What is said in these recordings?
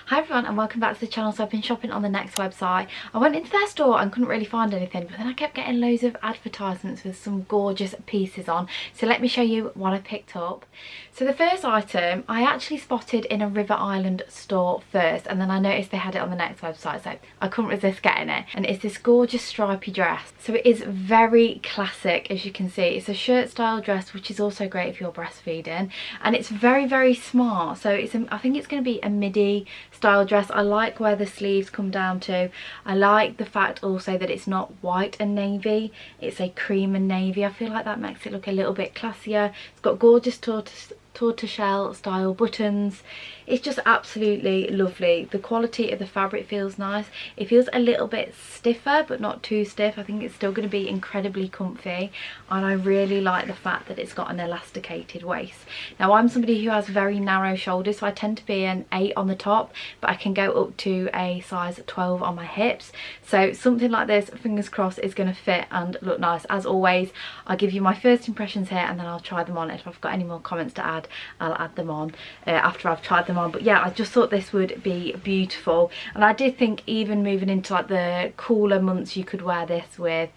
Hi everyone and welcome back to the channel. So I've been shopping on the Next website. I went into their store and couldn't really find anything, but then I kept getting loads of advertisements with some gorgeous pieces on. So let me show you what I picked up. So the first item I actually spotted in a River Island store first, and then I noticed they had it on the Next website, so I couldn't resist getting it. And it's this gorgeous stripy dress. So it is very classic, as you can see. It's a shirt style dress, which is also great if you're breastfeeding, and it's very smart. So it's I think it's going to be a midi style dress. I like where the sleeves come down to. I like the fact also that it's not white and navy, it's a cream and navy. I feel like that makes it look a little bit classier. It's got gorgeous tortoiseshell style buttons. It's just absolutely lovely. The quality of the fabric feels nice. It feels a little bit stiffer but not too stiff. I think it's still going to be incredibly comfy, and I really like the fact that it's got an elasticated waist. Now I'm somebody who has very narrow shoulders, so I tend to be an 8 on the top, but I can go up to a size 12 on my hips. So something like this, fingers crossed, is going to fit and look nice. As always, I'll give you my first impressions here and then I'll try them on. If I've got any more comments to add, I'll add them on after I've tried them on. But yeah, I just thought this would be beautiful, and I did think even moving into like the cooler months you could wear this with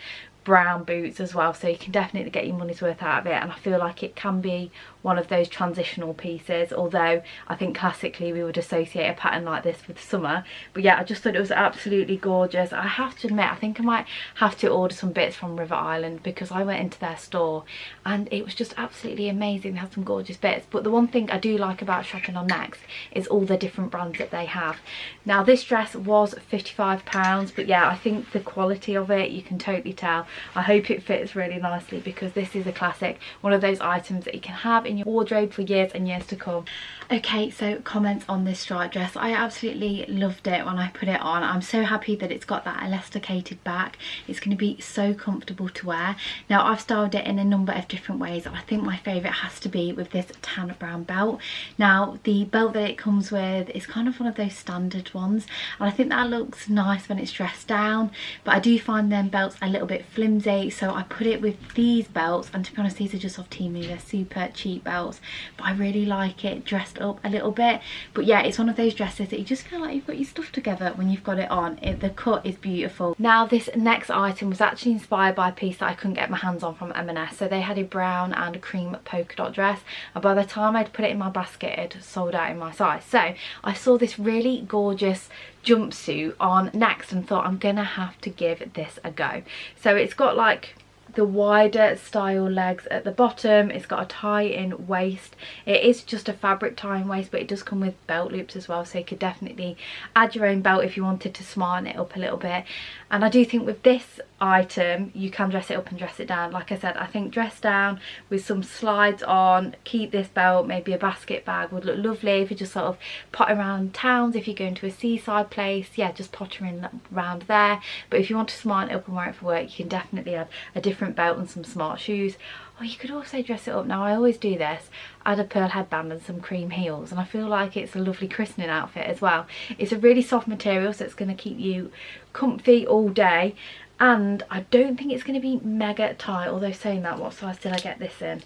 brown boots as well, so you can definitely get your money's worth out of it. And I feel like it can be one of those transitional pieces, although I think classically we would associate a pattern like this with summer. But yeah, I just thought it was absolutely gorgeous. I have to admit, I think I might have to order some bits from River Island, because I went into their store and it was just absolutely amazing. They had some gorgeous bits. But the one thing I do like about shopping on Next is all the different brands that they have. Now this dress was £55, but yeah, I think the quality of it, you can totally tell. I hope it fits really nicely, because this is a classic, one of those items that you can have in your wardrobe for years and years to come. Okay, so comments on this striped dress. I absolutely loved it when I put it on. I'm so happy that it's got that elasticated back. It's going to be so comfortable to wear. Now I've styled it in a number of different ways. I think my favourite has to be with this tan brown belt. Now the belt that it comes with is kind of one of those standard ones, and I think that looks nice when it's dressed down, but I do find them belts a little bit flimsy, so I put it with these belts. And to be honest, these are just off Temu. They're super cheap belts, but I really like it dressed up a little bit. But yeah, it's one of those dresses that you just feel like you've got your stuff together when you've got it on. The cut is beautiful. Now this next item was actually inspired by a piece that I couldn't get my hands on from M&S. So they had a brown and cream polka dot dress, and by the time I'd put it in my basket, it had sold out in my size. So I saw this really gorgeous jumpsuit on Next and thought, I'm gonna have to give this a go. So it's got like the wider style legs at the bottom. It's got a tie-in waist. It is just a fabric tie-in waist, but it does come with belt loops as well, so you could definitely add your own belt if you wanted to smarten it up a little bit. And I do think with this item you can dress it up and dress it down. Like I said, I think dress down with some slides on, keep this belt, maybe a basket bag would look lovely if you just sort of pot around towns. If you're going to a seaside place, yeah, just pottering around there. But if you want to smarten it up and wear it for work, you can definitely add a different belt and some smart shoes. Or you could also dress it up. Now I always do this, add a pearl headband and some cream heels, and I feel like it's a lovely christening outfit as well. It's a really soft material, so it's going to keep you comfy all day, and I don't think it's going to be mega tight. Although saying that, what size did I get this in?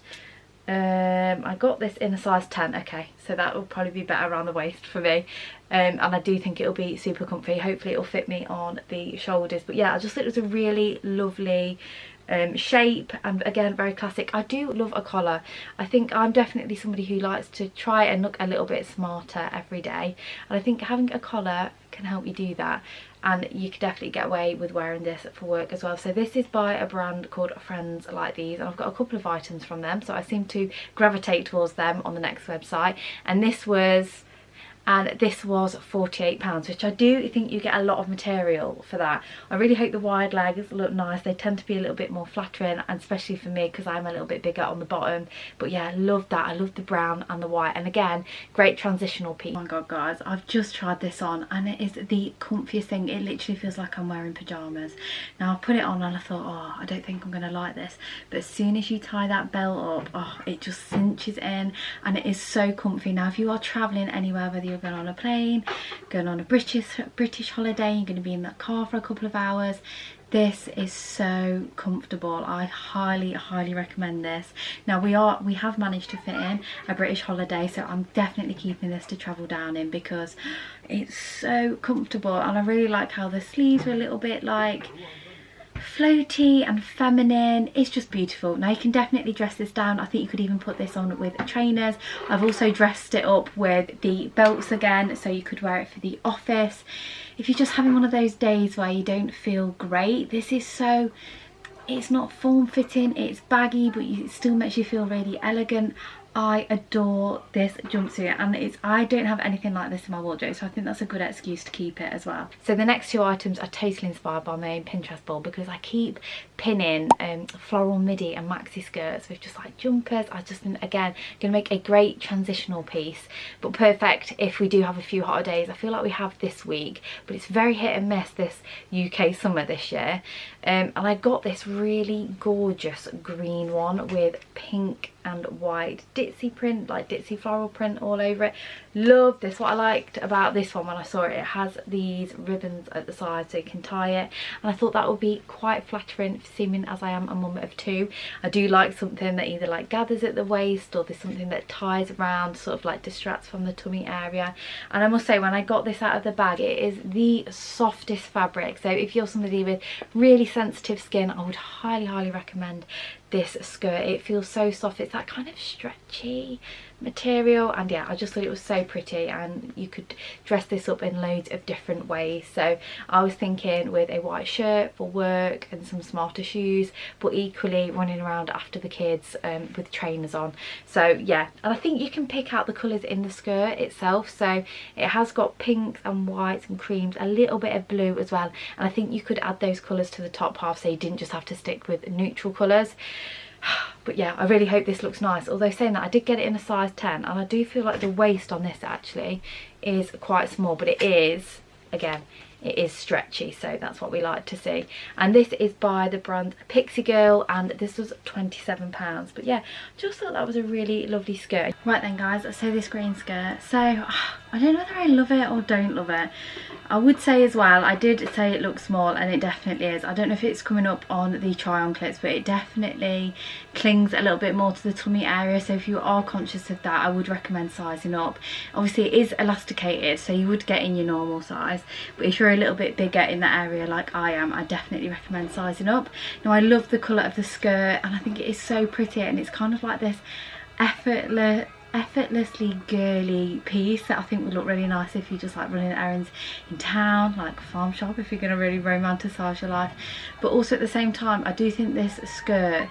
I got this in a size 10. Okay, so that will probably be better around the waist for me, and I do think it'll be super comfy. Hopefully it'll fit me on the shoulders. But yeah, I just thought it was a really lovely shape, and again very classic. I do love a collar. I think I'm definitely somebody who likes to try and look a little bit smarter every day, and I think having a collar can help you do that, and you could definitely get away with wearing this for work as well. So this is by a brand called Friends Like These, and I've got a couple of items from them, so I seem to gravitate towards them on the Next website. And this was £48, which I do think you get a lot of material for that. I really hope the wide legs look nice. They tend to be a little bit more flattering, and especially for me because I'm a little bit bigger on the bottom. But yeah, I love that. I love the brown and the white, and again, great transitional piece. Oh my god guys, I've just tried this on and it is the comfiest thing. It literally feels like I'm wearing pyjamas. Now I put it on and I thought, oh, I don't think I'm gonna like this, but as soon as you tie that belt up, oh, it just cinches in and it is so comfy. Now if you are traveling anywhere, whether you're going on a plane, going on a British holiday, you're going to be in that car for a couple of hours, This is so comfortable. I highly recommend this. Now we have managed to fit in a British holiday, so I'm definitely keeping this to travel down in because it's so comfortable, and I really like how the sleeves are a little bit like floaty and feminine. It's just beautiful. Now you can definitely dress this down. I think you could even put this on with trainers. I've also dressed it up with the belts again, so you could wear it for the office. If you're just having one of those days where you don't feel great, this is so, it's not form-fitting, it's baggy, but it still makes you feel really elegant. I adore this jumpsuit, and I don't have anything like this in my wardrobe, so I think that's a good excuse to keep it as well. So the next two items are totally inspired by my own Pinterest board, because I keep pinning floral midi and maxi skirts with just like jumpers. I just think, again, gonna make a great transitional piece, but perfect if we do have a few hotter days. I feel like we have this week, but it's very hit and miss this UK summer this year. And I got this really gorgeous green one with pink and white Ditsy print, like Ditsy floral print all over it. Love this. What I liked about this one when I saw it, it has these ribbons at the side so you can tie it, and I thought that would be quite flattering, seeming as I am a mum of two. I do like something that either like gathers at the waist, or there's something that ties around, sort of like distracts from the tummy area. And I must say, when I got this out of the bag, it is the softest fabric, so if you're somebody with really sensitive skin, I would highly recommend this skirt. It feels so soft. It's that kind of stretchy material, and yeah, I just thought it was so pretty, and you could dress this up in loads of different ways. So I was thinking with a white shirt for work and some smarter shoes, but equally running around after the kids with trainers on. So yeah, and I think you can pick out the colours in the skirt itself, so it has got pinks and whites and creams, a little bit of blue as well, and I think you could add those colours to the top half, so you didn't just have to stick with neutral colours. But yeah, I really hope this looks nice. Although saying that, I did get it in a size 10, and I do feel like the waist on this actually is quite small, but it is, again, it is stretchy, so that's what we like to see. And this is by the brand PixieGirl, and this was £27. But yeah, just thought that was a really lovely skirt. Right then guys, so this green skirt, so I don't know whether I love it or don't love it. I would say as well, I did say it looks small, and it definitely is. I don't know if it's coming up on the try on clips, but it definitely clings a little bit more to the tummy area, so if you are conscious of that, I would recommend sizing up. Obviously it is elasticated, so you would get in your normal size, but if you're a little bit bigger in that area like I am, I definitely recommend sizing up. Now I love the colour of the skirt, and I think it is so pretty, and it's kind of like this effortlessly girly piece that I think would look really nice if you're just like running errands in town, like a farm shop, if you're going to really romanticise your life. But also at the same time, I do think this skirt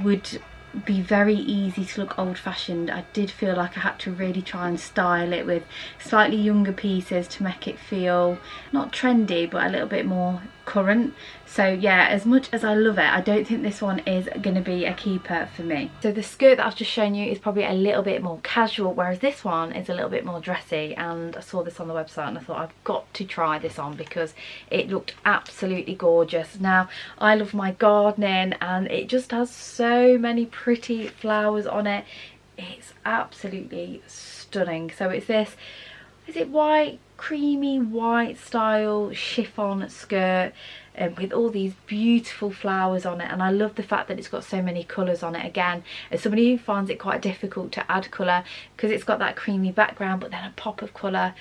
would be very easy to look old-fashioned. I did feel like I had to really try and style it with slightly younger pieces to make it feel not trendy, but a little bit more current. So yeah, as much as I love it, I don't think this one is going to be a keeper for me. So the skirt that I've just shown you is probably a little bit more casual, whereas this one is a little bit more dressy, and I saw this on the website and I thought I've got to try this on because it looked absolutely gorgeous. Now I love my gardening, and it just has so many pretty flowers on it. It's absolutely stunning. So it's this, is it white, creamy white style chiffon skirt with all these beautiful flowers on it, and I love the fact that it's got so many colours on it. Again, as somebody who finds it quite difficult to add colour because it's got that creamy background but then a pop of colour,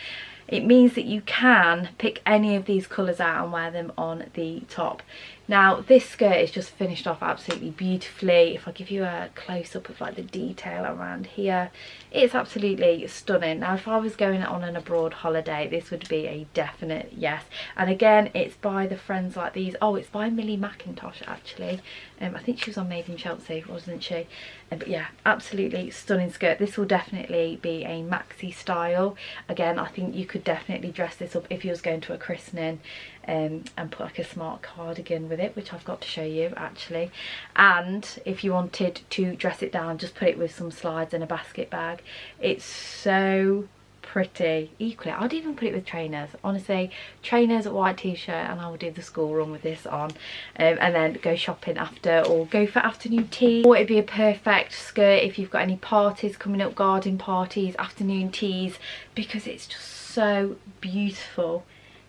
it means that you can pick any of these colours out and wear them on the top. Now this skirt is just finished off absolutely beautifully. If I give you a close-up of like the detail around here, it's absolutely stunning. Now if I was going on an abroad holiday, this would be a definite yes. And again, it's by the Friends Like These. Oh, it's by Millie McIntosh actually. I think she was on Made in Chelsea, wasn't she? But yeah, absolutely stunning skirt. This will definitely be a maxi style. Again, I think you could definitely dress this up if you was going to a christening and put like a smart cardigan with it, which I've got to show you actually. And if you wanted to dress it down, just put it with some slides and a basket bag. It's so pretty. Equally, I'd even put it with trainers. Honestly, trainers, a white t-shirt, and I would do the school run with this on, and then go shopping after, or go for afternoon tea. Or it'd be a perfect skirt if you've got any parties coming up, garden parties, afternoon teas, because it's just so beautiful.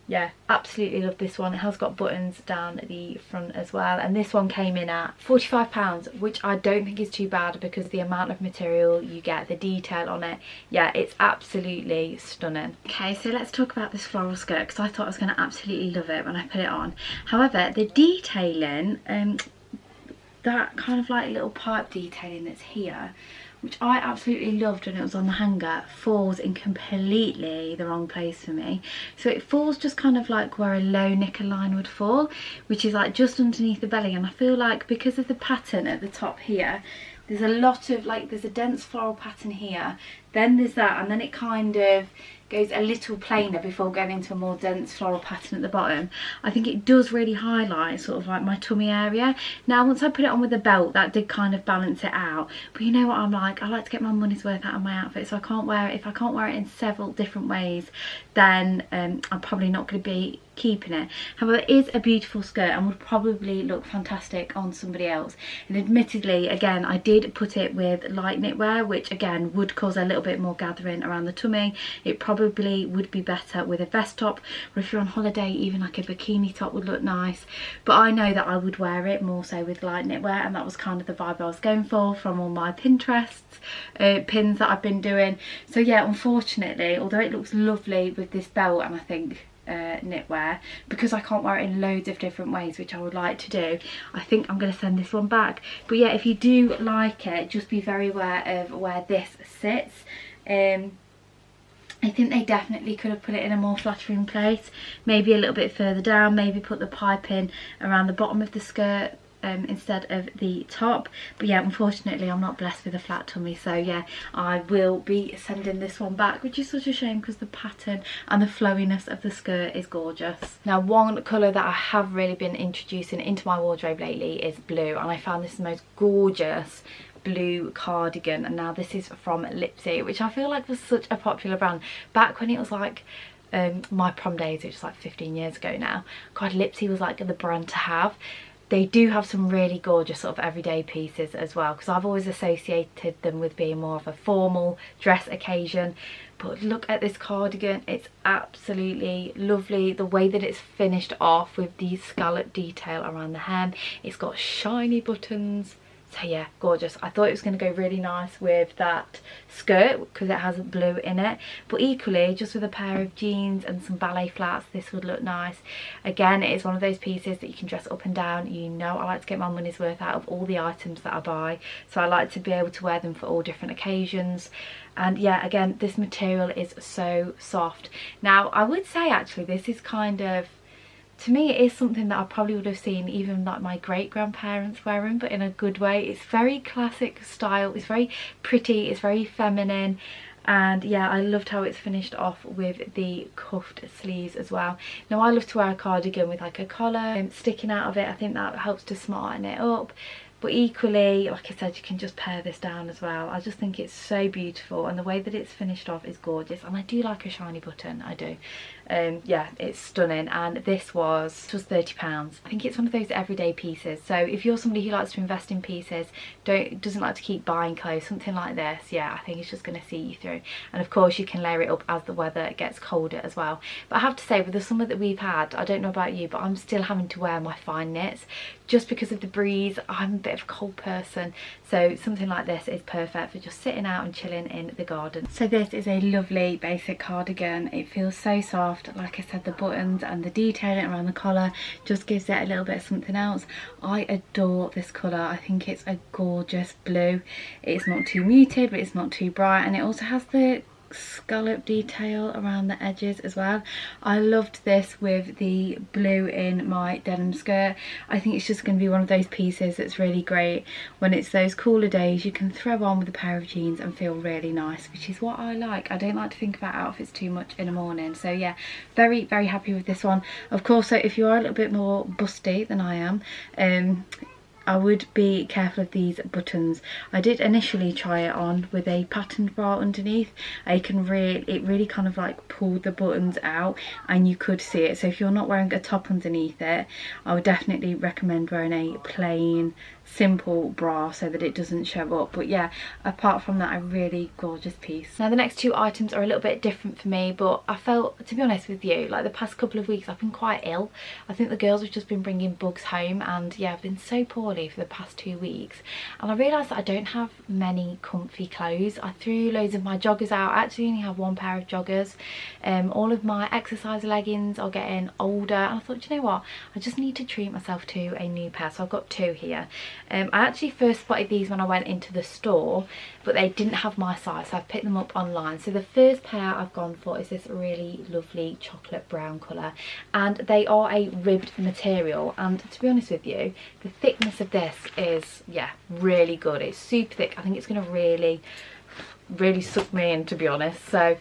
yeah, absolutely love this one. It has got buttons down the front as well, and this one came in at £45, which I don't think is too bad because the amount of material you get, the detail on it, yeah, it's absolutely stunning. Okay, so let's talk about this floral skirt because I thought I was going to absolutely love it when I put it on. However, the detailing, that kind of like little pipe detailing that's here, which I absolutely loved when it was on the hanger, falls in completely the wrong place for me. So it falls just kind of like where a low neckline would fall, which is like just underneath the belly. And I feel like because of the pattern at the top here, there's a lot of like, there's a dense floral pattern here, then there's that, and then it kind of goes a little plainer before going into a more dense floral pattern at the bottom. I think it does really highlight sort of like my tummy area. Now once I put it on with the belt, that did kind of balance it out, but you know what I'm like, I like to get my money's worth out of my outfit, so I can't wear it, if I can't wear it in several different ways, then I'm probably not going to be keeping it. However, it is a beautiful skirt and would probably look fantastic on somebody else. And admittedly, again, I did put it with light knitwear, which again would cause a little bit more gathering around the tummy. It probably would be better with a vest top, or if you're on holiday, even like a bikini top would look nice. But I know that I would wear it more so with light knitwear, and that was kind of the vibe I was going for from all my Pinterest pins that I've been doing. So yeah, unfortunately, although it looks lovely with this belt and I think knitwear, because I can't wear it in loads of different ways, which I would like to do, I think I'm going to send this one back. But yeah, if you do like it, just be very aware of where this sits. I think they definitely could have put it in a more flattering place, maybe a little bit further down, maybe put the pipe in around the bottom of the skirt instead of the top. But yeah, unfortunately I'm not blessed with a flat tummy, so yeah, I will be sending this one back, which is such a shame because the pattern and the flowiness of the skirt is gorgeous. Now, one colour that I have really been introducing into my wardrobe lately is blue, and I found this the most gorgeous blue cardigan, and now this is from Lipsy, which I feel like was such a popular brand back when it was like my prom days, which is like 15 years ago now. God, Lipsy was like the brand to have. They do have some really gorgeous sort of everyday pieces as well, because I've always associated them with being more of a formal dress occasion. But look at this cardigan, it's absolutely lovely. The way that it's finished off with the scallop detail around the hem, it's got shiny buttons. So yeah, gorgeous. I thought it was going to go really nice with that skirt because it has blue in it, but equally just with a pair of jeans and some ballet flats, this would look nice. Again, it is one of those pieces that you can dress up and down. You know, I like to get my money's worth out of all the items that I buy, so I like to be able to wear them for all different occasions. And yeah, again, this material is so soft. Now, I would say actually this is kind of, to me, it is something that I probably would have seen even like my great-grandparents wearing, but in a good way. It's very classic style, it's very pretty, it's very feminine, and yeah, I loved how it's finished off with the cuffed sleeves as well. Now, I love to wear a cardigan with like a collar sticking out of it. I think that helps to smarten it up. But equally, like I said, you can just pare this down as well. I just think it's so beautiful, and the way that it's finished off is gorgeous. And I do like a shiny button, I do. Yeah, it's stunning. And this was £30. I think it's one of those everyday pieces. So if you're somebody who likes to invest in pieces, doesn't like to keep buying clothes, something like this, yeah, I think it's just going to see you through. And of course, you can layer it up as the weather gets colder as well. But I have to say, with the summer that we've had, I don't know about you, but I'm still having to wear my fine knits just because of the breeze. I'm a bit of a cold person, so something like this is perfect for just sitting out and chilling in the garden. So this is a lovely basic cardigan. It feels so soft. Like I said, the buttons and the detailing around the collar just gives it a little bit of something else. I adore this colour. I think it's a gorgeous blue. It's not too muted, but it's not too bright, and it also has the scallop detail around the edges as well. I loved this with the blue in my denim skirt. I think it's just going to be one of those pieces that's really great when it's those cooler days. You can throw on with a pair of jeans and feel really nice, which is what I like. I don't like to think about outfits too much in the morning. So yeah, very, very happy with this one. Of course, so if you are a little bit more busty than I am, I would be careful of these buttons. I did initially try it on with a patterned bra underneath. It really kind of like pulled the buttons out and you could see it. So if you're not wearing a top underneath it, I would definitely recommend wearing a plain simple bra so that it doesn't show up. But yeah, apart from that, a really gorgeous piece. Now the next two items are a little bit different for me, but I felt, to be honest with you, like the past couple of weeks I've been quite ill. I think the girls have just been bringing bugs home, and yeah, I've been so poorly for the past 2 weeks, and I realised that I don't have many comfy clothes. I threw loads of my joggers out. I actually only have one pair of joggers. All of my exercise leggings are getting older, and I thought, you know what, I just need to treat myself to a new pair. So I've got two here. I actually first spotted these when I went into the store, but they didn't have my size, so I've picked them up online. So the first pair I've gone for is this really lovely chocolate brown colour, and they are a ribbed material, and to be honest with you, the thickness of this is, yeah, really good. It's super thick. I think it's going to really suck me in, to be honest. So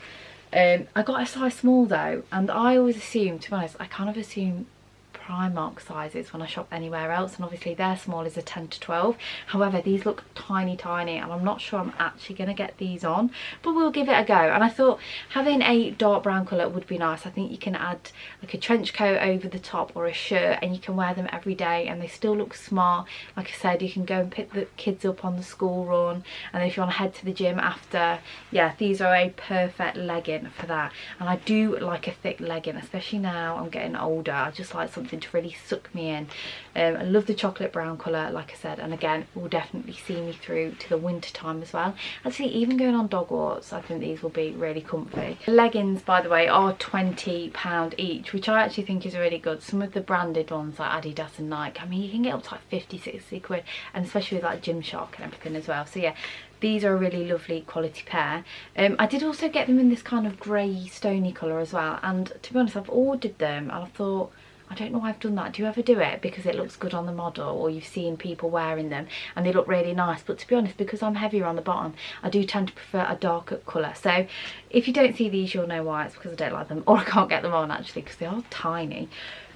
I got a size small though, and I always assume, to be honest, I kind of assume Primark sizes when I shop anywhere else, and obviously their small is a 10 to 12. However, these look tiny, and I'm not sure I'm actually going to get these on, but we'll give it a go. And I thought having a dark brown colour would be nice. I think you can add like a trench coat over the top or a shirt, and you can wear them every day and they still look smart. Like I said, you can go and pick the kids up on the school run, and then if you want to head to the gym after, yeah, these are a perfect legging for that. And I do like a thick legging, especially now I'm getting older. I just like something to really suck me in. I love the chocolate brown colour, like I said, and again, will definitely see me through to the winter time as well. Actually, even going on dog walks, I think these will be really comfy. The leggings, by the way, are £20 each, which I actually think is really good. Some of the branded ones like Adidas and Nike, I mean, you can get up to like 50-60 quid, and especially with like Gymshark and everything as well. So yeah, these are a really lovely quality pair. I did also get them in this kind of grey stony colour as well, and to be honest, I've ordered them and I thought, I don't know why I've done that. Do you ever do it because it looks good on the model, or you've seen people wearing them and they look really nice? But to be honest, because I'm heavier on the bottom, I do tend to prefer a darker colour. So if you don't see these, you'll know why. It's because I don't like them, or I can't get them on actually because they are tiny.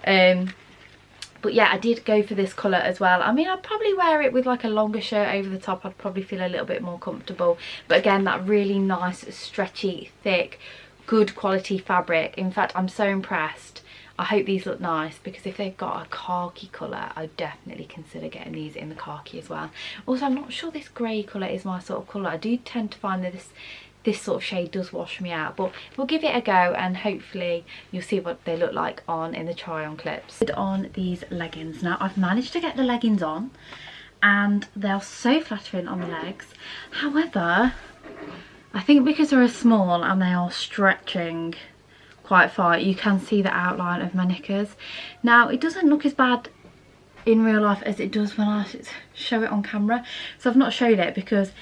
But yeah, I did go for this colour as well. I mean, I'd probably wear it with like a longer shirt over the top. I'd probably feel a little bit more comfortable. But again, that really nice, stretchy, thick, good quality fabric. In fact, I'm so impressed. I hope these look nice, because if they've got a khaki colour, I'd definitely consider getting these in the khaki as well. Also, I'm not sure this grey colour is my sort of colour. I do tend to find that this sort of shade does wash me out, but we'll give it a go and hopefully you'll see what they look like on in the try on clips. On these leggings. Now, I've managed to get the leggings on and they're so flattering on the legs. However, I think because they're a small and they are stretching quite far, you can see the outline of my knickers. Now, it doesn't look as bad in real life as it does when I show it on camera, so I've not showed it because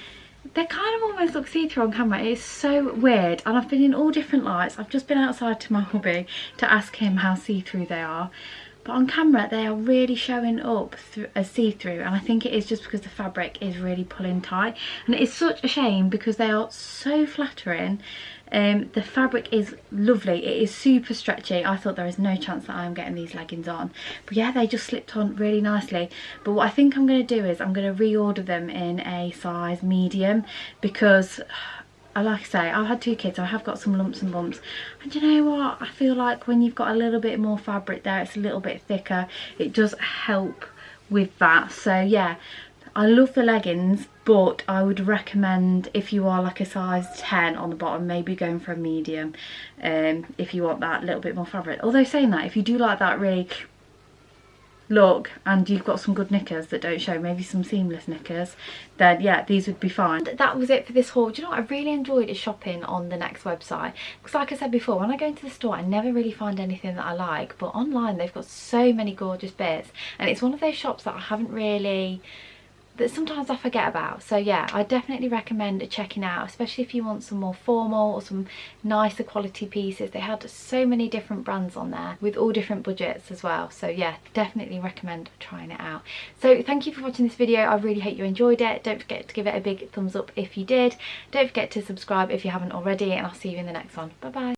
they kind of almost look see-through on camera. It's so weird, and I've been in all different lights. I've just been outside to my hubby to ask him how see-through they are, but on camera they are really showing up as see-through, and I think it is just because the fabric is really pulling tight, and it is such a shame because they are so flattering. The fabric is lovely. It is super stretchy. I thought there is no chance that I'm getting these leggings on, but yeah, they just slipped on really nicely. But what I think I'm going to do is I'm going to reorder them in a size medium, because like I say, I've had 2 kids, so I have got some lumps and bumps, and you know what, I feel like when you've got a little bit more fabric there, it's a little bit thicker, it does help with that. So yeah, I love the leggings, but I would recommend, if you are like a size 10 on the bottom, maybe going for a medium if you want that little bit more fabric. Although saying that, if you do like that really look and you've got some good knickers that don't show, maybe some seamless knickers, then yeah, these would be fine. That was it for this haul. Do you know what, I really enjoyed shopping on the Next website, because like I said before, when I go into the store I never really find anything that I like, but online they've got so many gorgeous bits, and it's one of those shops that I haven't really, that sometimes I forget about. So yeah, I definitely recommend checking out, especially if you want some more formal or some nicer quality pieces. They had so many different brands on there with all different budgets as well. So yeah, definitely recommend trying it out. So thank you for watching this video. I really hope you enjoyed it. Don't forget to give it a big thumbs up if you did. Don't forget to subscribe if you haven't already, and I'll see you in the next one. Bye bye.